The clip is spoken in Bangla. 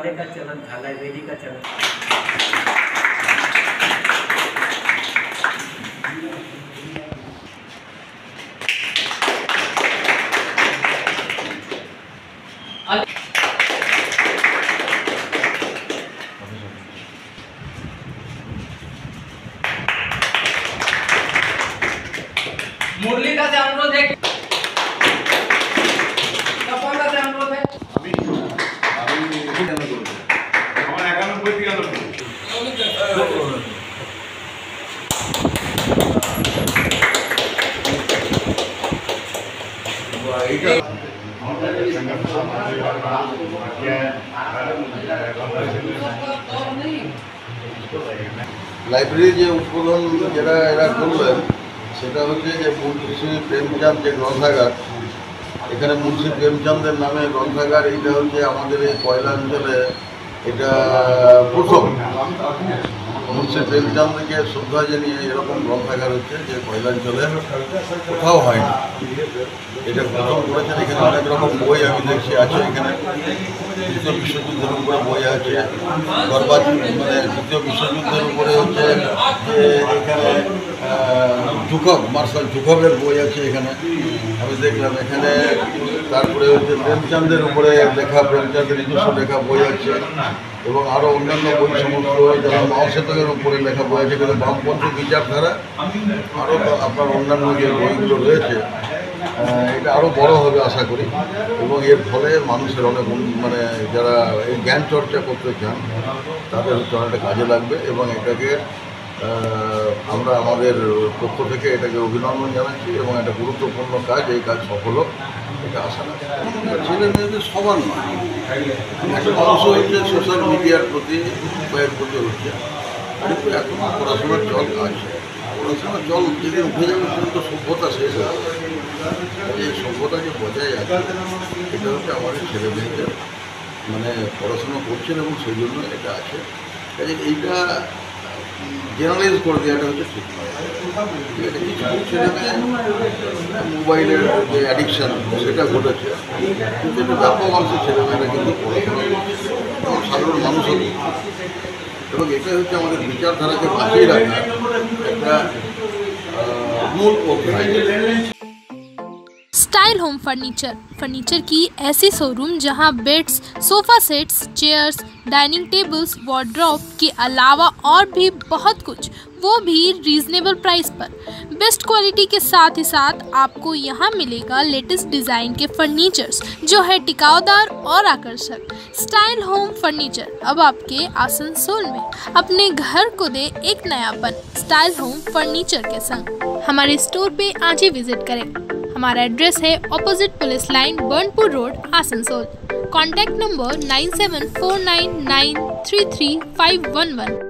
ढाले का चलन था, लाइब्रेरी का चलन। मुरलीदा से अनुरोध है, कपालदा से अनुरोध है। লাইব্রেরি যে উদ্বোধন যেটা এরা করলেন সেটা হচ্ছে যে মুন্সি প্রেমচাঁদ যে গ্রন্থাগার, এখানে মুন্সি প্রেমচাঁদের নামে গ্রন্থাগার, এইটা হচ্ছে আমাদের এই কয়লা অঞ্চলে এটা প্রথম। মুন্সি প্রেমচাঁদকে শ্রদ্ধা জানিয়ে এরকম গ্রন্থাগার হচ্ছে যে কয়লাঞ্চলে কোথাও হয়নি, এটা প্রথম করেছেন। এখানে অনেক রকম বই আমি দেখছি আছে, এখানে দ্বিতীয় বিশ্বযুদ্ধের উপরে বই আছে, মানে দ্বিতীয় বিশ্বযুদ্ধের উপরে হচ্ছে যে এখানে জুকব, মার্শাল জুকবের বই আছে এখানে আমি দেখলাম এখানে। তারপরে হচ্ছে প্রেমচাঁদের উপরে লেখা, প্রেমচাঁদের নিজস্ব লেখা বই আছে, এবং আরও অন্যান্য বই সমস্ত যারা মাওসেতুকের উপরে লেখা বই আছে, কিন্তু বামপন্থী বিচারধারা আরও আপনার অন্যান্য যে বইগুলো রয়েছে, এটা আরও বড় হবে আশা করি, এবং এর ফলে মানুষের অনেক মানে যারা এই জ্ঞান চর্চা করতে চান তাদের হচ্ছে অনেকটা কাজে লাগবে, এবং এটাকে আমরা আমাদের পক্ষ থেকে এটাকে অভিনন্দন জানাচ্ছি, এবং একটা গুরুত্বপূর্ণ কাজ, এই কাজ সফল হোক এটা আশা রাখছি। ছেলে মেয়েদের সবার নয়, একটা অংশ হচ্ছে সোশ্যাল মিডিয়ার প্রতি বা এর প্রতি হচ্ছে, কিন্তু এখন পড়াশোনার চল আছে। পড়াশোনার জল যেদিন উঠে যাবে সেদিন তো সভ্যতা শেষ হয়ে যাবে। এই সভ্যতাকে বজায় আছে, এটা হচ্ছে আমাদের ছেলে মেয়েদের মানে পড়াশোনা করছেন, এবং সেই জন্য এটা আছে। কাজে এইটা জেনারেলাইজ করে দেওয়াটা হচ্ছে ঠিক নয়। এটা কিছু ছেলে মেয়ে মোবাইলের যে অ্যাডিকশান সেটা ঘটেছে, কিন্তু এটা ব্যাপক অংশের ছেলেমেয়েরা কিন্তু পড়াশোনা করছে এবং সাধারণ মানুষও করছে, এবং এটা হচ্ছে আমাদের বিচারধারাকে বাঁচিয়ে রাখার একটা मूल अध्याय। स्टाइल होम फर्नीचर की ऐसी शोरूम जहां beds, sofa sets, chairs, dining tables, wardrobe के अलावा और भी बहुत कुछ, वो भी रीजनेबल प्राइस पर। बेस्ट क्वालिटी के साथ ही साथ आपको यहाँ मिलेगा लेटेस्ट डिज़ाइन के फर्नीचर्स जो है टिकाऊदार और आकर्षक। स्टाइल होम फर्नीचर अब आपके आसनसोल में। अपने घर को दे एक नयापन स्टाइल होम फर्नीचर के संग। हमारे स्टोर पे आज ही विजिट करें। हमारा एड्रेस है opposite police line, Burnpur road, Asansol. Contact number 9749933511।